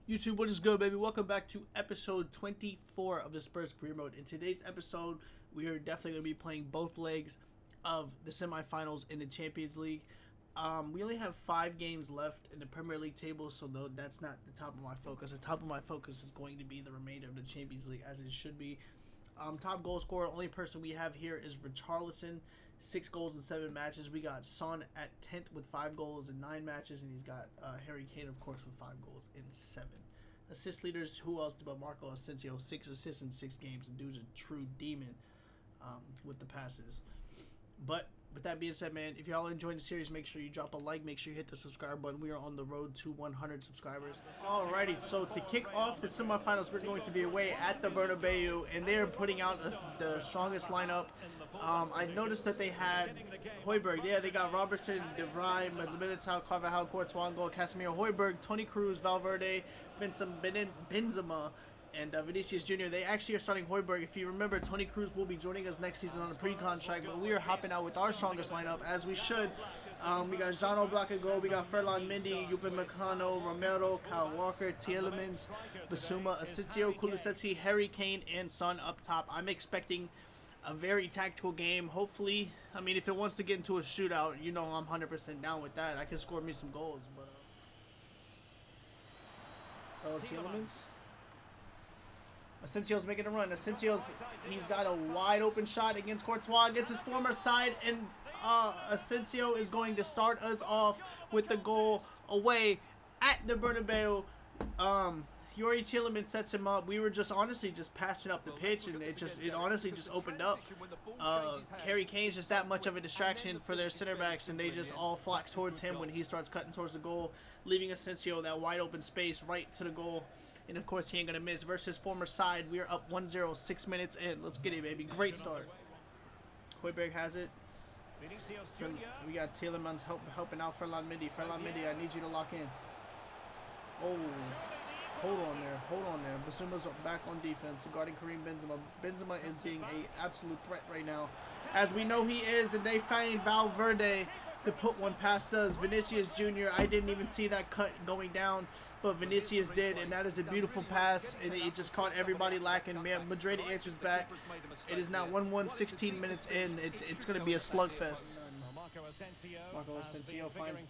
YouTube, what is good, baby? Welcome back to episode 24 of the Spurs career mode. In today's episode, we are definitely going to be playing both legs of the semifinals in the Champions League. We only have 5 games left in the Premier League table, so though that's not the top of my focus. The top of my focus is going to be the remainder of the Champions League, as it should be. Top goal scorer, only person we have here is Richarlison, 6 goals in 7 matches. We got Son at 10th with 5 goals in 9 matches, and he's got Harry Kane, of course, with 5 goals in 7. Assist leaders, who else but Marco Asensio, 6 assists in 6 games. The dude's a true demon with the passes. But with that being said, man, if y'all enjoying the series, make sure you drop a like, make sure you hit the subscribe button. We are on the road to 100 subscribers. Alrighty, so to kick off the semifinals, we're going to be away at the Bernabeu, and they're putting out the strongest lineup. I noticed that they had Højbjerg. Yeah, they got Robertson, De Vrij, Militao, Carvajal, Courtois, Casemiro, Højbjerg, Toni Kroos, Valverde, Benzema, and Vinicius Jr. They actually are starting Højbjerg. If you remember, Toni Kroos will be joining us next season on a pre-contract, but we are hopping out with our strongest lineup, as we should. We got Jan Oblak at goal, we got Ferland Mendy, Upamecano, Romero, Kyle Walker, Tielemans, Bissouma, Asensio, Kulusevski, Harry Kane, and Son up top. I'm expecting a very tactical game. Hopefully, I mean, if it wants to get into a shootout, you know I'm 100% down with that. I can score me some goals, but Tielemans. Asensio's making a run. He's got a wide open shot against Courtois, against his former side, and Asensio is going to start us off with the goal away at the Bernabeu. Yuri Tielemans sets him up. We were just honestly just passing up the pitch, and it honestly just opened up. Harry Kane's just that much of a distraction for their center backs, and they just all flock towards him when he starts cutting towards the goal, leaving Asensio that wide open space right to the goal. And of course, he ain't gonna miss. Versus former side, we are up 1-0, 6 minutes in. Let's get it, baby. Great start. Højbjerg has it. We got Tielemans helping out Ferland Mendy. Ferland Mendy, I need you to lock in. Oh, hold on there. Bissouma's back on defense, guarding Karim Benzema. Benzema is being an absolute threat right now, as we know he is, and they find Valverde to put one past us. Vinicius Jr., I didn't even see that cut going down, but Vinicius did, and that is a beautiful pass, and it just caught everybody lacking. Man, Madrid answers back. It is now 1-1, 16 minutes in. It's going to be a slugfest. Marco Asensio finds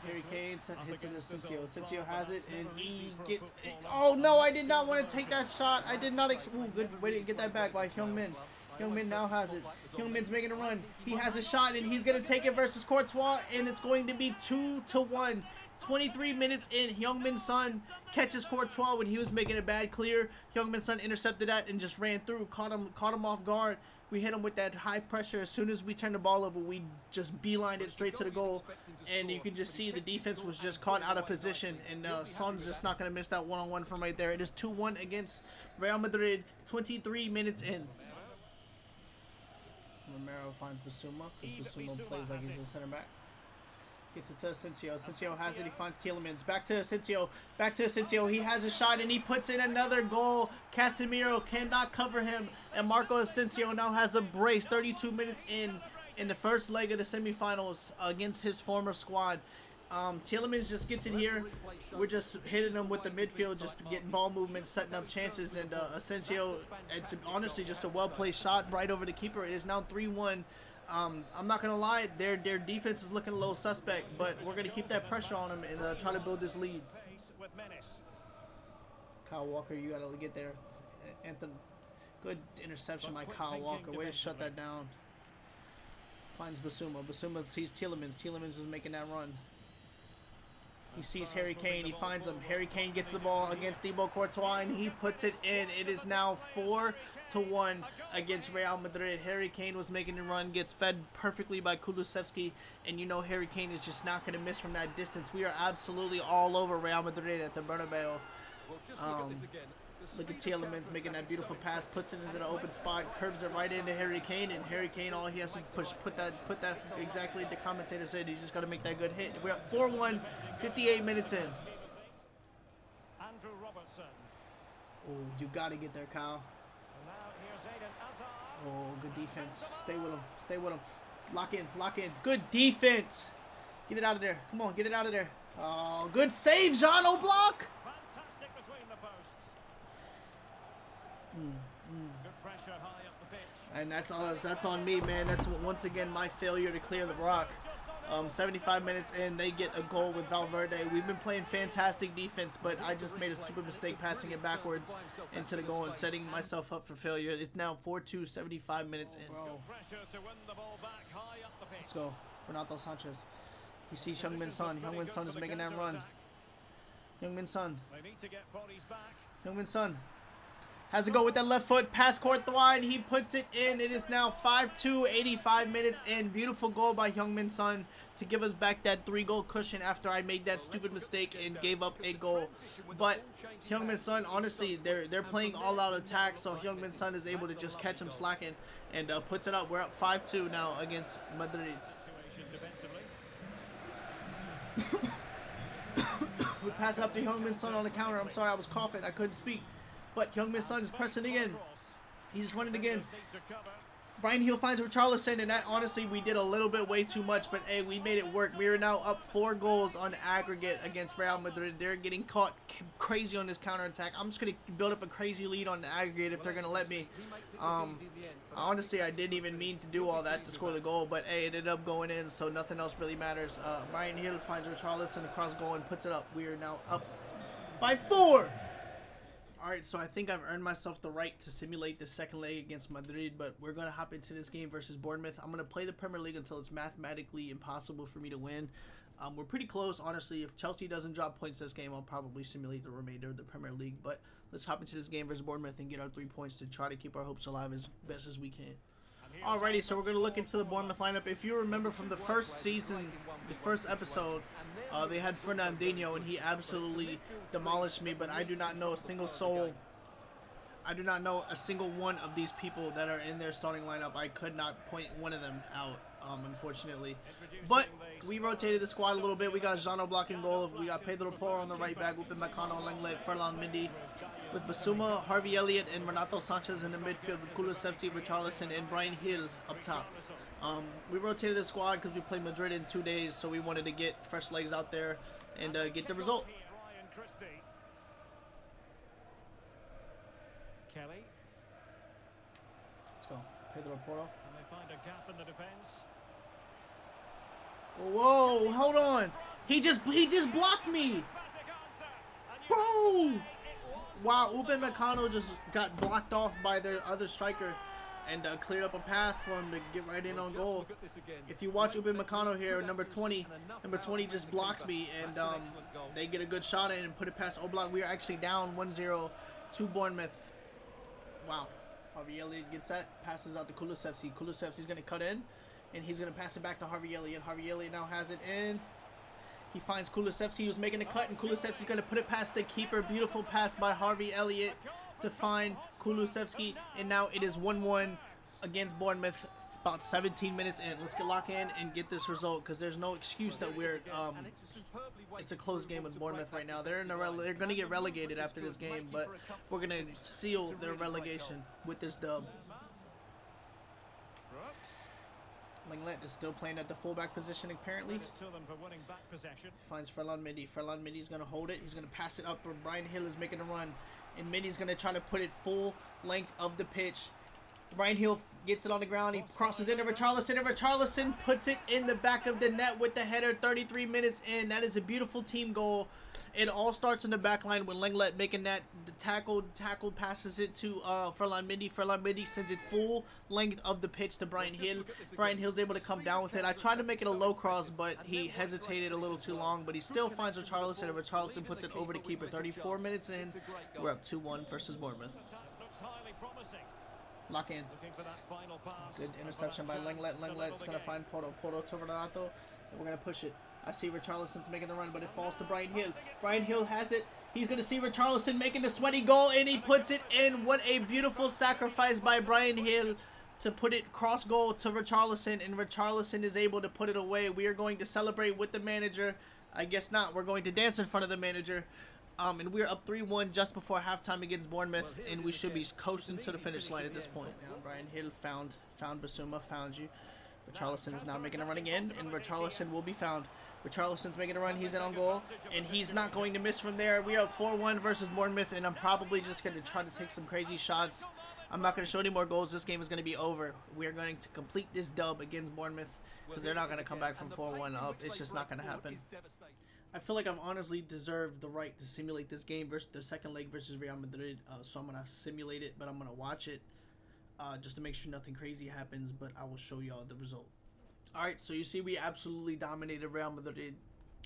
Harry Kane, hits it to Asensio. Asensio has it, and he gets... Oh, no, I did not want to take that shot. I did not... Ooh, good way to get that back by Heung-min. Heung-min now has it. Heung-min's making a run. He has a shot, and he's going to take it versus Courtois, and it's going to be 2-1. 23 minutes in, Heung-min's son catches Courtois when he was making a bad clear. Heung-min's son intercepted that and just ran through, caught him off guard. We hit him with that high pressure. As soon as we turned the ball over, we just beelined it straight to the goal. And you can just see the defense was just caught out of position. And Son's just not going to miss that one-on-one from right there. It is 2-1 against Real Madrid, 23 minutes in. Romero finds Bissouma, because Bissouma plays like he's a center back. Gets it to Asensio. Asensio has it. He finds Tielemans. Back to Asensio. He has a shot, and he puts in another goal. Casemiro cannot cover him, and Marco Asensio now has a brace. 32 minutes in the first leg of the semifinals against his former squad. Tielemans just gets in here. We're just hitting him with the midfield, just getting ball movement, setting up chances, and Asensio, it's honestly just a well-placed shot right over the keeper. It is now 3-1. I'm not going to lie, their defense is looking a little suspect, but we're going to keep that pressure on them and try to build this lead. Kyle Walker, you got to get there. Anthem, good interception by Kyle Walker. Way to shut that down. Finds Bissouma. Bissouma sees Tielemans. Tielemans is making that run. He sees Harry Kane. He finds him. Harry Kane gets the ball against Thibaut Courtois, and he puts it in. It is now 4-1 against Real Madrid. Harry Kane was making the run, gets fed perfectly by Kulusevski, and you know Harry Kane is just not going to miss from that distance. We are absolutely all over Real Madrid at the Bernabeu. Look at Tielemans making that beautiful pass, puts it into the open spot, curves it right into Harry Kane, and Harry Kane, all he has to put that exactly the commentator said. He's just got to make that good hit. We're at 4-1, 58 minutes in. Oh, you got to get there, Kyle. Oh, good defense. Stay with him. Lock in. Good defense. Get it out of there. Come on, get it out of there. Oh, good save, Jean Oblak. Fantastic between the posts. Good pressure high up the pitch. And that's us. That's on me, man. That's once again my failure to clear the rock. 75 minutes in, they get a goal with Valverde. We've been playing fantastic defense, but I just made a stupid mistake passing it backwards into the goal and setting myself up for failure. It's now 4-2, 75 minutes in. Let's go. Renato Sanchez. He sees Heung-min Son. Heung-min Son is making that run. Heung-min Son. Heung-min Son has to go with that left foot, past Courtois, and he puts it in. It is now 5-2, 85 minutes in. Beautiful goal by Heung-min Son to give us back that 3-goal cushion after I made that stupid mistake and gave up a goal. But Heung-min Son, honestly, they're playing all-out attack, so Heung-min Son is able to just catch him slacking and puts it up. We're up 5-2 now against Madrid. We pass it up to Heung-min Son on the counter. I'm sorry, I was coughing. I couldn't speak. But Heung-min Son is pressing again. He's just running again. Bryan Gil finds Richarlison, and that, honestly, we did a little bit way too much, but hey, we made it work. We are now up 4 goals on aggregate against Real Madrid. They're getting caught crazy on this counterattack. I'm just going to build up a crazy lead on the aggregate if they're going to let me. Honestly, I didn't even mean to do all that to score the goal, but hey, it ended up going in, so nothing else really matters. Bryan Gil finds Richarlison across goal and puts it up. We are now up by 4. Alright, so I think I've earned myself the right to simulate the second leg against Madrid, but we're going to hop into this game versus Bournemouth. I'm going to play the Premier League until it's mathematically impossible for me to win. We're pretty close, honestly. If Chelsea doesn't drop points this game, I'll probably simulate the remainder of the Premier League. But let's hop into this game versus Bournemouth and get our 3 points to try to keep our hopes alive as best as we can. Alrighty, so we're going to look into the Bournemouth lineup. If you remember from the first season, the first episode, they had Fernandinho, and he absolutely demolished me, but I do not know a single soul. I do not know a single one of these people that are in their starting lineup. I could not point one of them out, unfortunately. But we rotated the squad a little bit. We got Jean Oblak in goal. We got Pedro Porro on the right back, Upamecano, Lenglet, Ferland Mendy, with Basuma, Harvey Elliott, and Renato Sanchez in the midfield, with Kulusevski, Richarlison, and Bryan Gil up top. We rotated the squad because we played Madrid in 2 days, so we wanted to get fresh legs out there and get the result. Kelly. Let's go. Pedro Porro. And they find a gap in the defense. Whoa, hold on. He just blocked me. Bro. Wow, Upamecano just got blocked off by their other striker and cleared up a path for him to get right in on goal. If you watch Upamecano here, number 20 just blocks me, and they get a good shot in and put it past Oblak. We are actually down 1-0 to Bournemouth. Wow. Harvey Elliott gets that, passes out to Kulusevski. Kulusevski's going to cut in, and he's going to pass it back to Harvey Elliott. Harvey Elliott now has it in. He finds Kulusevski, who's making the cut, and Kulusevski's going to put it past the keeper. Beautiful pass by Harvey Elliott to find Kulusevski, and now it is 1-1 against Bournemouth. About 17 minutes in. Let's get locked in and get this result, because there's no excuse that we're it's a close game with Bournemouth right now. They're going to get relegated after this game, but we're going to seal their relegation with this dub. Lenglet is still playing at the fullback position apparently. Finds Ferland Mendy. Ferland Mendy is going to hold it. He's going to pass it up, but Bryan Gil is making a run, and Mendy's going to try to put it full length of the pitch. Bryan Gil gets it on the ground. He crosses into Richarlison, and Richarlison puts it in the back of the net with the header. 33 minutes in. That is a beautiful team goal. It all starts in the back line with Lenglet making that tackle, passes it to Ferland Mendy. Ferland Mendy sends it full length of the pitch to Bryan Gil. Bryan Gil's able to come down with it. I tried to make it a low cross, but he hesitated a little too long. But he still finds Richarlison, and Richarlison puts it over the keeper. 34 minutes in. We're up 2-1 versus Bournemouth. Lock in. Good interception by Lenglet. Lenglet's going to find Porto. Porto to Renato. And we're going to push it. I see Richarlison's making the run, but it falls to Bryan Gil. Bryan Gil has it. He's going to see Richarlison making the sweaty goal, and he puts it in. What a beautiful sacrifice by Bryan Gil to put it cross goal to Richarlison, and Richarlison is able to put it away. We are going to celebrate with the manager. I guess not. We're going to dance in front of the manager. And we're up 3-1 just before halftime against Bournemouth, and we should be coasting to the finish line at this point. Now Bryan Gil found Basuma, found you. Richarlison is now making a run again, and Richarlison will be found. Richarlison's making a run. He's in on goal, and he's not going to miss from there. We are 4-1 versus Bournemouth, and I'm probably just going to try to take some crazy shots. I'm not going to show any more goals. This game is going to be over. We are going to complete this dub against Bournemouth because they're not going to come back from 4-1 up. It's just not going to happen. I feel like I've honestly deserved the right to simulate this game versus the second leg versus Real Madrid, so I'm going to simulate it, but I'm going to watch it just to make sure nothing crazy happens, but I will show y'all the result. Alright, so you see we absolutely dominated Real Madrid.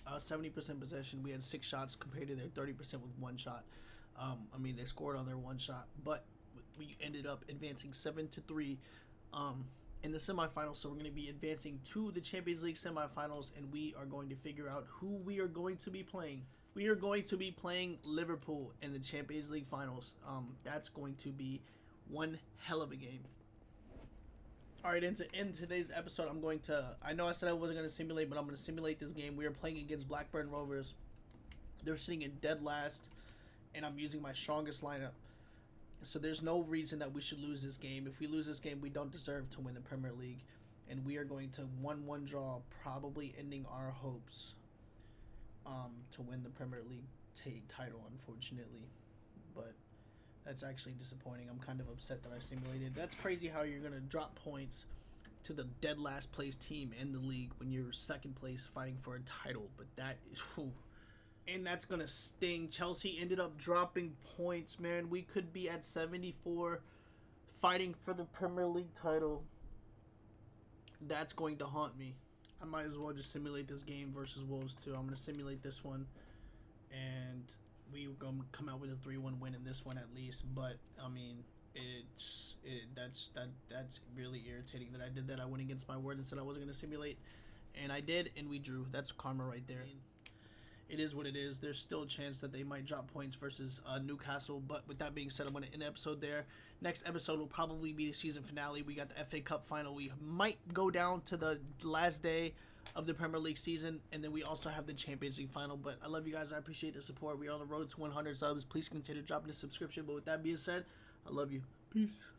70% possession. We had 6 shots compared to their 30% with 1 shot. I mean, they scored on their 1 shot, but we ended up advancing 7-3 in the semifinals. So we're going to be advancing to the Champions League semifinals, and we are going to figure out who we are going to be playing. We are going to be playing Liverpool in the Champions League finals. That's going to be one hell of a game. Alright, in today's episode, I know I said I wasn't going to simulate, but I'm going to simulate this game. We are playing against Blackburn Rovers. They're sitting in dead last, and I'm using my strongest lineup. So there's no reason that we should lose this game. If we lose this game, we don't deserve to win the Premier League. And we are going to 1-1 draw, probably ending our hopes to win the Premier League title, unfortunately. But that's actually disappointing. I'm kind of upset that I simulated. That's crazy how you're going to drop points to the dead last place team in the league when you're second place fighting for a title. But that is... Whew. And that's going to sting. Chelsea ended up dropping points, man. We could be at 74 fighting for the Premier League title. That's going to haunt me. I might as well just simulate this game versus Wolves too. I'm going to simulate this one. And we're going to come out with a 3-1 win in this one at least. But, I mean, that's really irritating that I did that. I went against my word and said I wasn't going to simulate. And I did, and we drew. That's karma right there. It is what it is. There's still a chance that they might drop points versus Newcastle. But with that being said, I'm going to end the episode there. Next episode will probably be the season finale. We got the FA Cup final. We might go down to the last day of the Premier League season. And then we also have the Champions League final. But I love you guys. I appreciate the support. We're on the road to 100 subs. Please consider dropping a subscription. But with that being said, I love you. Peace.